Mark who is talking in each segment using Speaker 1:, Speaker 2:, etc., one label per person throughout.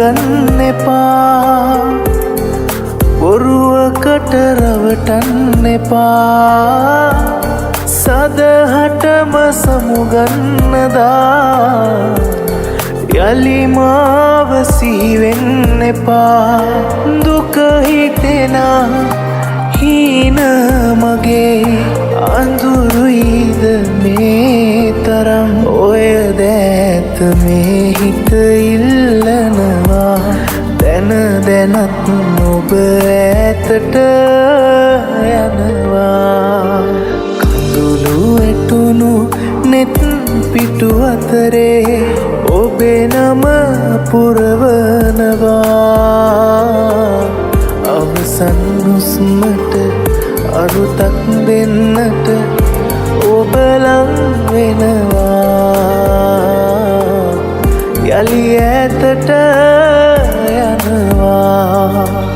Speaker 1: ගන්න එපා බොරුවකට රවටන්න එපා සදහටම සමුගන්නදා යලි මාව සිහිවෙන්න එපා දුක හිතෙනා හීන මගේ අඳුරුයිද මේ තරම් ඔය දැත මේ හිත ඉල්ලනවා දැන දැනත් ඔබ ඈතට යනවා කඳුළු ඇටුණු නෙත් පිටු අතරේ ඔබේ නම පුරවනවා අවසන් හුස්මට අරුතක් දෙන්නට ඔබ ලං වෙනවා යලි ඈතට යනවා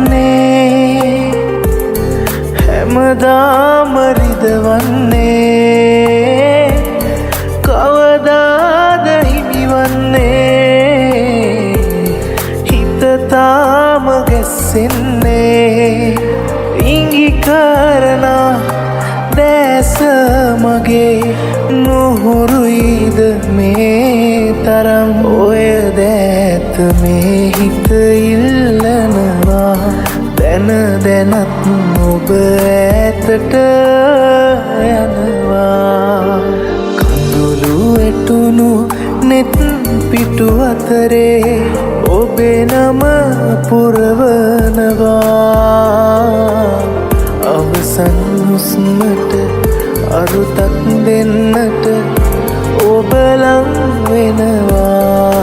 Speaker 1: වෙන්වන්නේ හැමදාම රිදවන්නේ කවදාද හිමිවන්නේ හිත තාම ගැස්සෙන්නේ ඉඟි කරන දැස මගේ නුහුරුයිද මේ තරම් ඔය දැත මේ හිත ඉල්ලනවා දැන දැනත් ඔබ ඈතට යනවා කඳුළු ඇටුණු නෙත් පිටු අතරේ ඔබේ නම පුරවනවා අවසන් හුස්මට අරුතක් දෙන්නට ඔබ ලං වෙනවා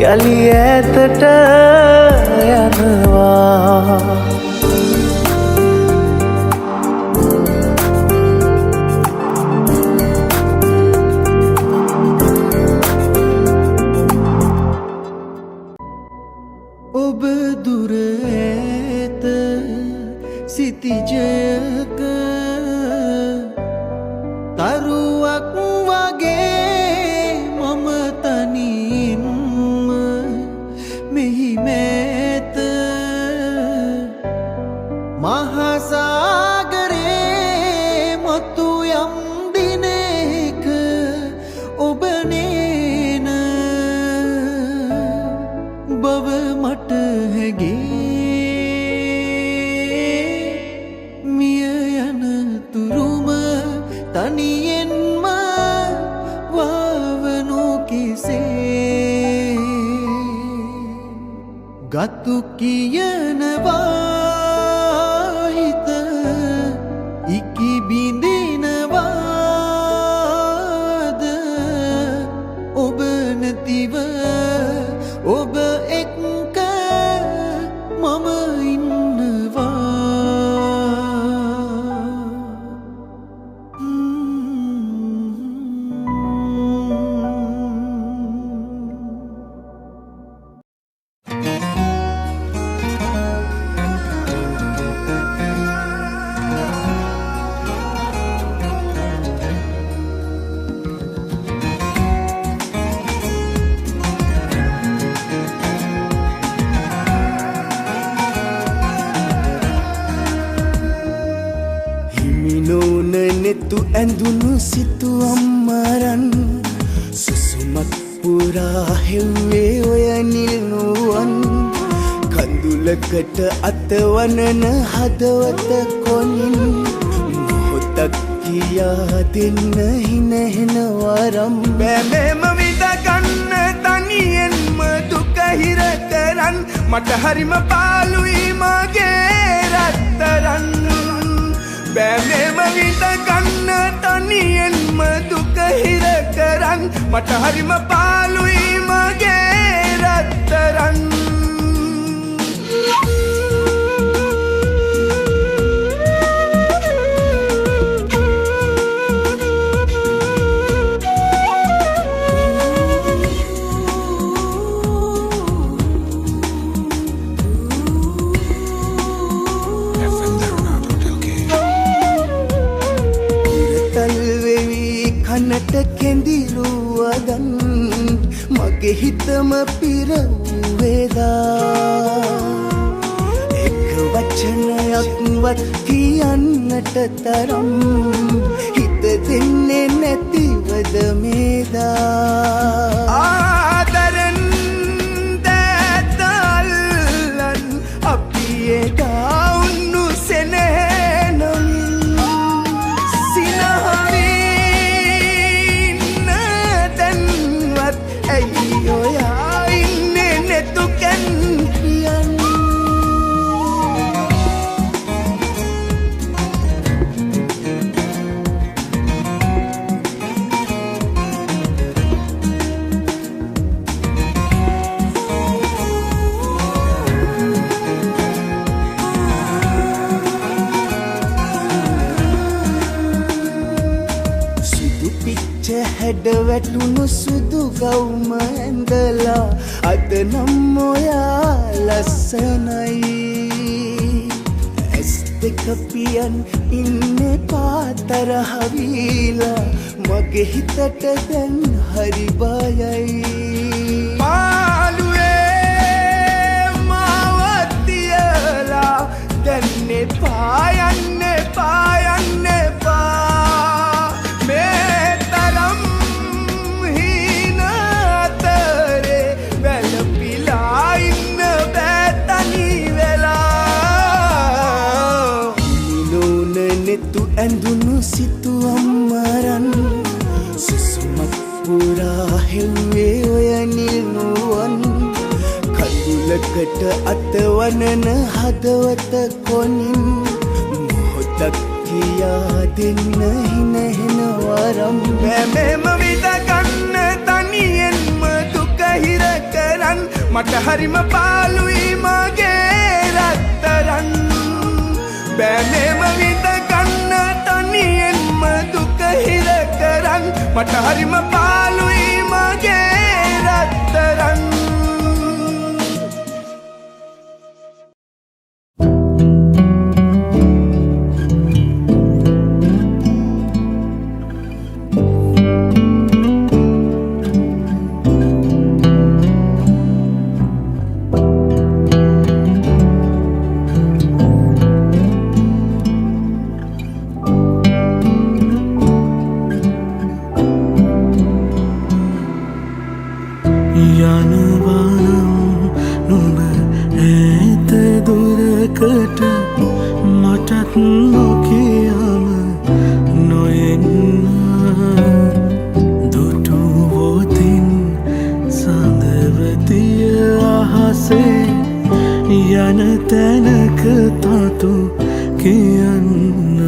Speaker 1: යලි ඈතට යනවා
Speaker 2: ඔබ දුර ඈත සිතිජයක තරුවක් වගේ මම තනින්ම මෙහි මෑත මහසාගරේ මතු යම් දිනක ඔබ නේන බව මට හැගේ මිය යන තුරුම තනියෙන්ම වවනු කෙසේ ගතු කියනවා හිත ඉකි බිඳිනවාද ඔබ නැතිව ඔබ එක්ක මම ඉන්නවා
Speaker 1: නෙතු ඇඳුණු සිතු අම්මරන් සුසුමක් පුරා හෙව්වේ ඔය නිල්නුවන් කඳුලකට අතවනන හදවත කොනින් මොහොතක් කියා දෙන්න හිනහෙන වරම් බෑමෙම විඳගන්න තනියෙන්ම දුක හිර කරන් මට හරිම පාළුයි මගේ රත්තරන් බෑමෙම විඳගන්න තනියෙන්ම දුක හිර කරන් මට හරිම පාළුයි මගේ රත්තරන් කනට කෙඳිරුවදන් මගේ හිතම පිරවුවේදා එක වචනයක්වත් කියන්නට තරම් හිත දෙන්නේ නැතිවද මේදා ආදරෙන් දැතල්ලන් අපි එදා උන්නු සෙනෙහනමින් සිනහවින් දැන්වත් ඇයි ඔයා ඉන්නේ නැතුකන් කියන්න හැඩ වැටුණු සුදු ගවුම ඇඳලා අද නම් ඔයා ලස්සනයි ඇස් දෙක පියන් ඉන්නේ පාතරහවිලා මගේ හිතට දැන් හරි බයයි මාළුවේ මාව තියලා දැන් පායන්න පායන්න ඇඳුණු සිතුවම් මරන් සුසුමක් පුරා හෙව්වේ ඔය නිල්නුවන් කඳුලකට අතවනන හදවත කොනින් මොහොතක් කියා දෙන්න හිනහෙන වරම් මෙම විදගන්න තනියෙන්ම දුක හිර කරන් මට හරිම පාළුයි මගේ රත්තරන් බෑමෙම විදගන්න තනියෙන්ම දුක හිර කරන් මට හරිම පාළුයි මගේ රත්තරන් යන තැනක තතු කියන්න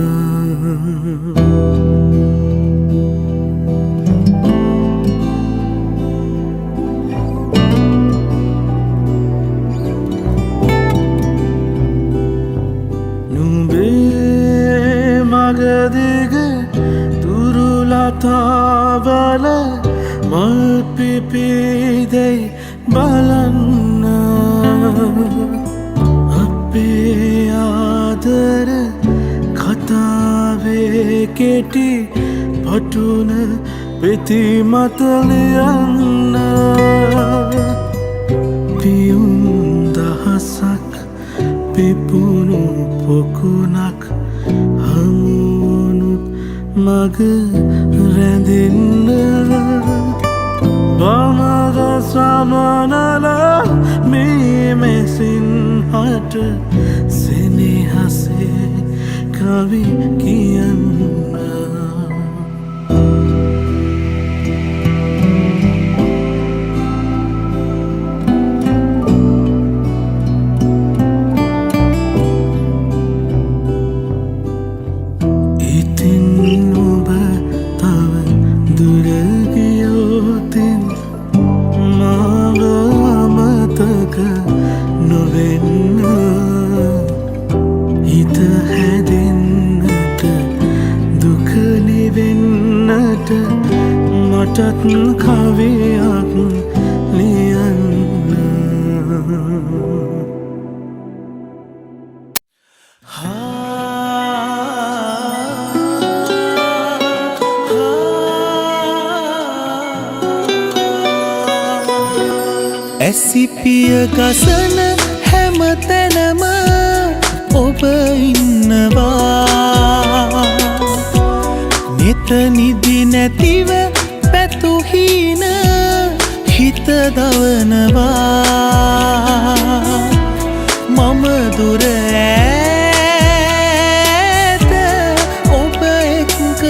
Speaker 1: නුඹේ මගදිග දුරුලතාවල මල් පිපිදෙයි බලන්න අපේ ආදර කතාවේ කෙටි පටුන පෙති මත ලියන්න පියුම් දහසක් පිපුණු පොකුණක් හමුවනුත් මග රැඳෙන්න බමග සමනල මේ මෙසින් හට සෙනෙහසේ කවි කියන්න මටත් කවියක් ලියන්න
Speaker 2: ඇසිපිය ගසන හැම තැනම ඔබ ඉන්නවා නෙත නිදි නැතිව පැතුහීන හිත දවනවා මම දුර ඈත ඔබ එක්ක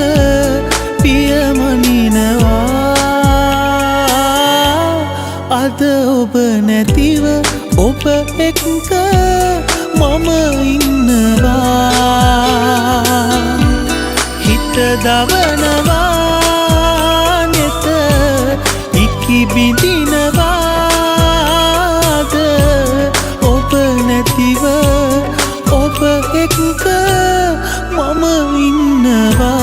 Speaker 2: පියමනිනවා අද ඔබ නැතිව ඔබ එක්ක මම ඉන්නවා හිත දවනවා නෙත ඉකි බිඳිනවාද ඔබ නැතිව ඔබ එක්ක මම ඉන්නවා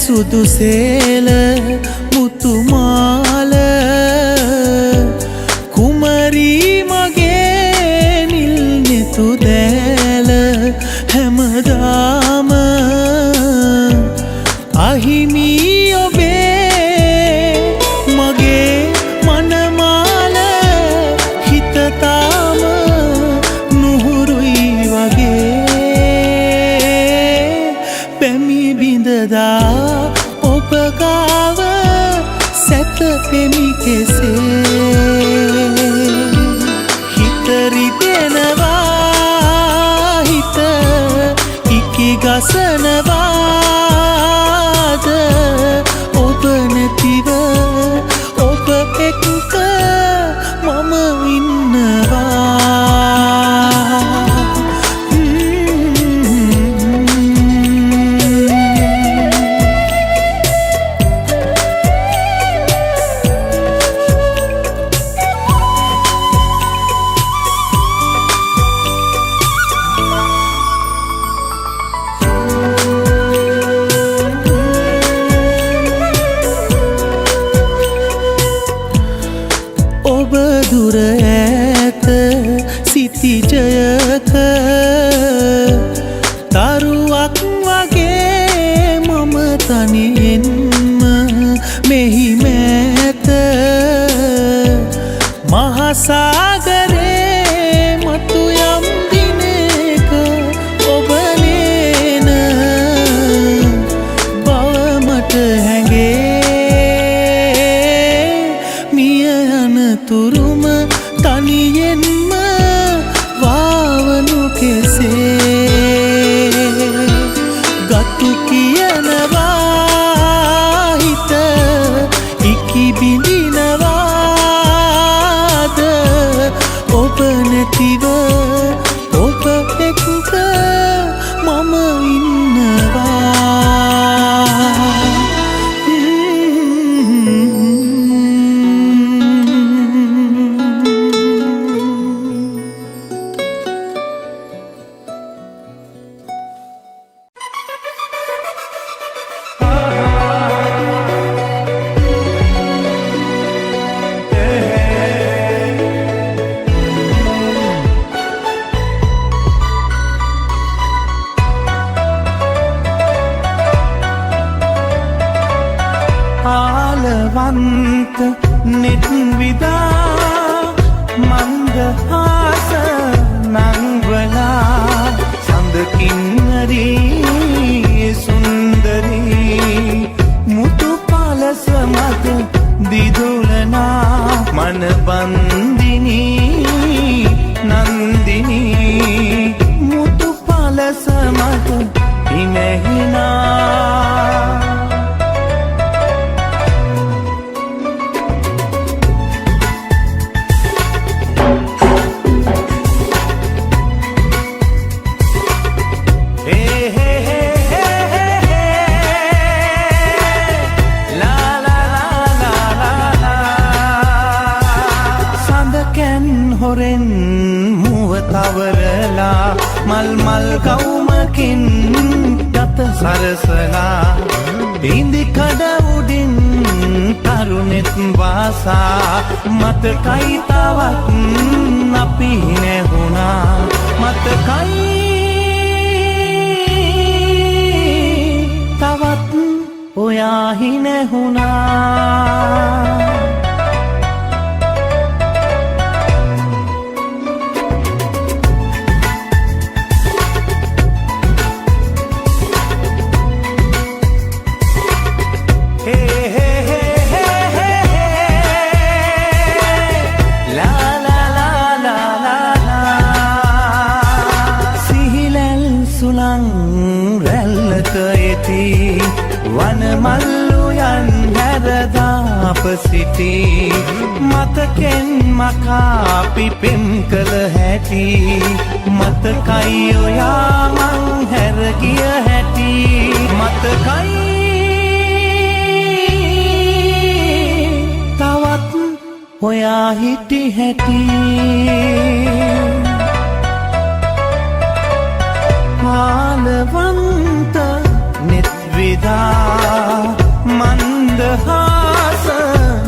Speaker 2: සුදු සේල මුතුමාල කුමරී මගේ නිල් නෙතු දෑල හැමදාම අහිමි ඔබේ මගේ මනමාල හිතතාම නුහුරුයි වගේ පැමි බිඳදා ඔබ ගාව සැතපෙමි කෙසේ හිත රිදෙනවා හිත ඉකි ගසනවාද ඔබ නැතිව ඔබ එක්ක මම ඉන්නවා ඔබ දුර ඈත සිතිජයක තරුවක් වගේ මම තනියෙන්ම මෙහි මෑත මහසාගරේ මතු යම් දිනක ඔබ නේන බව මට හැඟේ මිය යනතුරුම තනියෙන්ම වාවනු කෙසේ ගතු කියනවා හිත ඉකි බිඳිනවාද ඔබ නැතිව ඔබ එක්ක මම ඉන්නවා ආලවන්ත නෙත් විදා මන්දහාස නංවලා සඳකින්නරී සුන්දරී මුතු පලස මත දිදුලනා මනබන්දිනී නන්දිනී මුතු පලස මත ඉනහිනා hey, hey, hey. මල් මල් කවුමකින් ගත සරසලා ඉන්දි කඩ උඩින් තරුණෙත් වාසා මතකයි තවත් අපි නැහුණා මතකයි තවත් ඔයාහි නැහුණා වනමල්ලුයන් හැරදාප සිටි මතකෙන් මකාපි පෙම් කළ හැටි මතකයි ඔයා මං හැරගිය හැටි මතකයි තවත් ඔයා හිටි හැටි මාලවන්ත විදා මන්දහාස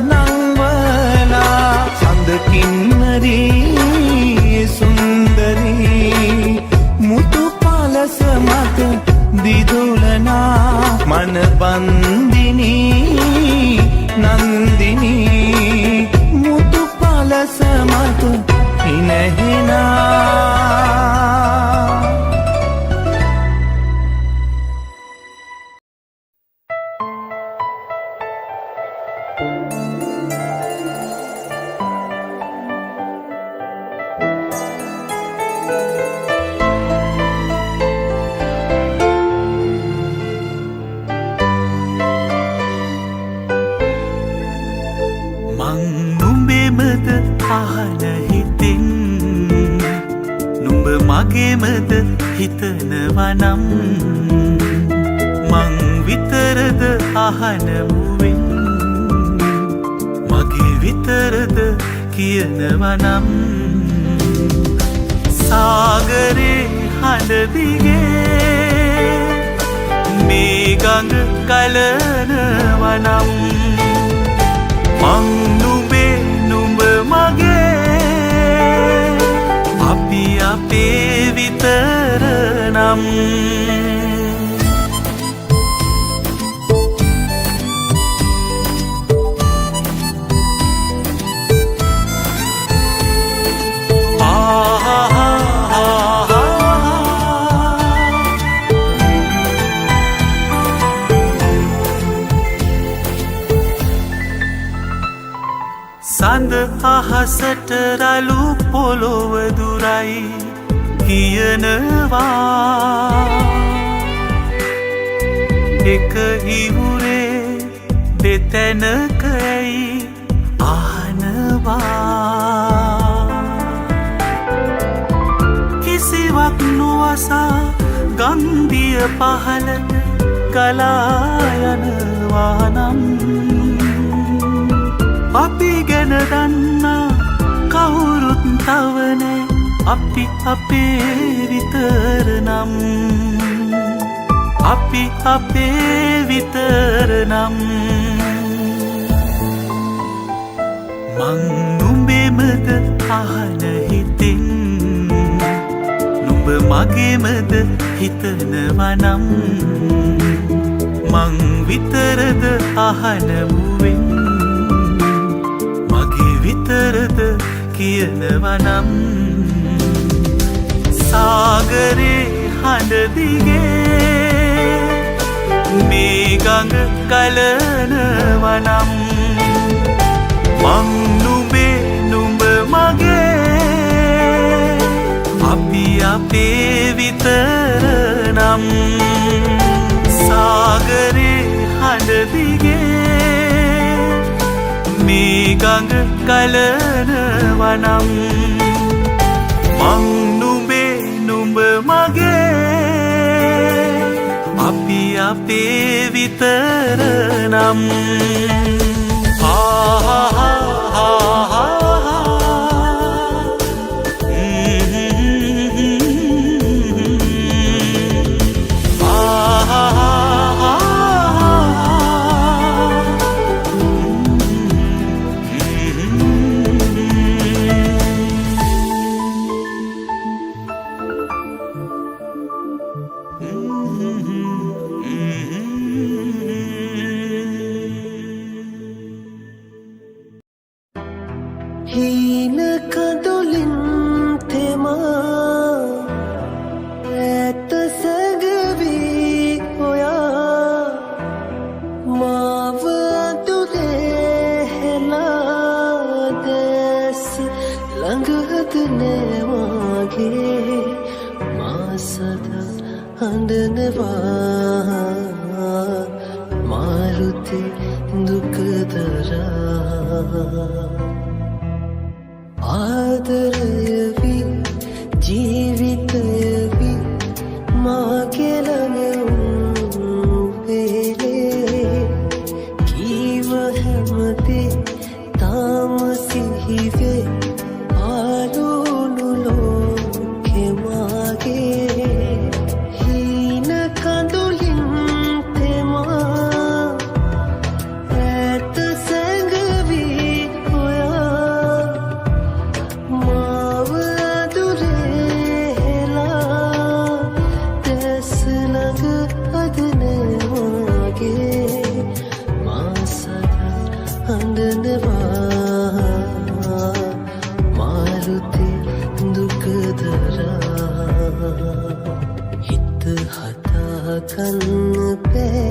Speaker 2: නංවලා සඳකින්නරී සුන්දරී මුතු පලස මත දිදුලනා මනබන්දිනී නන්දිනී මුතු පලස මත ඉනහෙනා
Speaker 3: මගේමද හිතනවනම් මං විතරද අහනමුවෙන් මගේ විතරද කියනවනම් සාගරේ හඬදිගේ මේ ගඟ ගලනවනම් මං නුඹේ නුඹ මගේ අපි අපේ විතර නම් සඳ අහසට රළු පොළොව දුරයි කියනවා එක ඉවුරේ දෙතැනකයි අහනවා කිසිවක් නොවසා ගන්දිය පහලට ගලා යනවා නම් අපි ගැන දන්නා කවුරුත් තවනේ අපි අපේ විතර නම් අපි අපේ විතර නම් මං නුඹෙමද අහන හිතින් නුඹ මගේමද හිතනවනම් මං විතරද අහනමුවෙන් විතරද කියනවනම් සාගරේ හඬදිගේ මේ ගඟ ගලනවනම් මං නුඹේ නුඹ මගේ අපි අපේ විතර නම් සාගරේ හඬදිගේ මේ ගඟ ගලනවනම් මං නුඹේ නුඹ මගේ අපි අපේ විතර නම්
Speaker 4: මාව අඳුරේ හෙලා දැස් ළඟද නෑවාගේ මා සදා හඬනවා මාරුති දුකදරා ආදරයවි ජීවිතයවි මාගේ ළඟ වේලේ කීව හැමදේ තාම සිහිවේ ආලුණු ලෝකෙ මාගේ හීන කඳුලින් තෙමා ඇත සැඟවී හොයා මාව අඳුරේ හෙලා දැස් ළඟ අදනවාගේ මා සදා හඬනවා මාරුති දුකදරා හිත හදාගන්න බෑ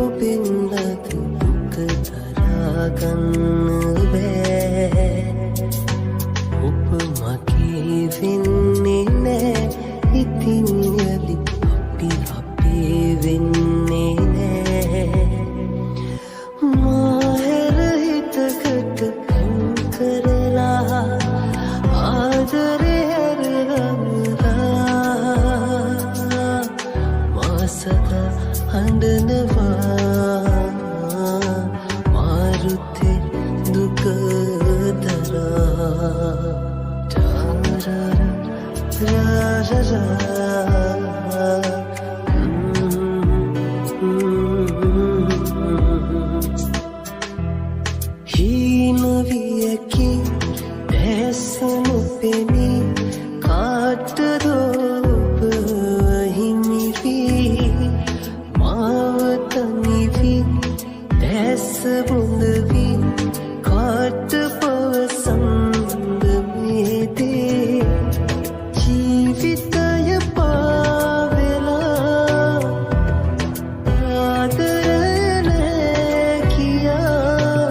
Speaker 4: ඔබෙන් ලද දුක දරාගන්න බෑ ඔබ මගේ වෙන්නේ නෑ ඉතින් යලි අපි අපේ වෙන්නේ නෑ මාහැර හිතකට කම් කරලා ආදරේ හැරගමලා මා සදා හඬනවා මාරුති හීනවියකි දැසනු පෙනී කාටදෝප හිමිවී මාවතනිවි දැස බොඳවී කාට පවසන්ද මේදේ ජීවිතය පාවෙලා ආදරේ කියා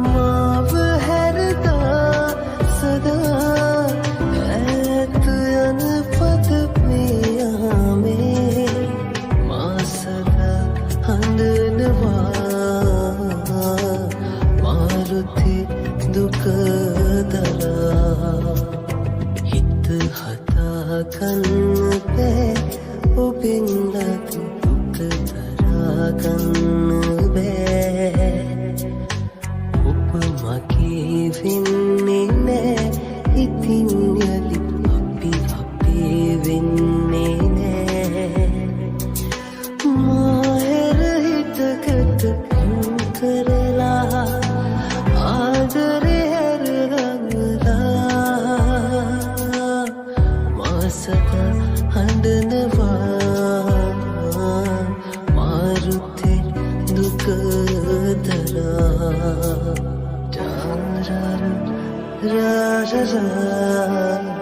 Speaker 4: මාව හැරදා සදා ඈත යන පද මෙයාමේ මා සදා හඬනවා මාරුති දුකදරා හිත හදාගන්න බෑ ඔබෙන් ලද දුක දරාගන්න බෑ ඔබ මගේ වෙන්නේ නෑ ඉතින් යලි අපි අපේ වෙන්නේ නෑ මාහැර හිතකට කම් කරලා ආදරේ හැරගමලා මා සදා හඬනවා මාරුති දුකදරා ra ra ra ra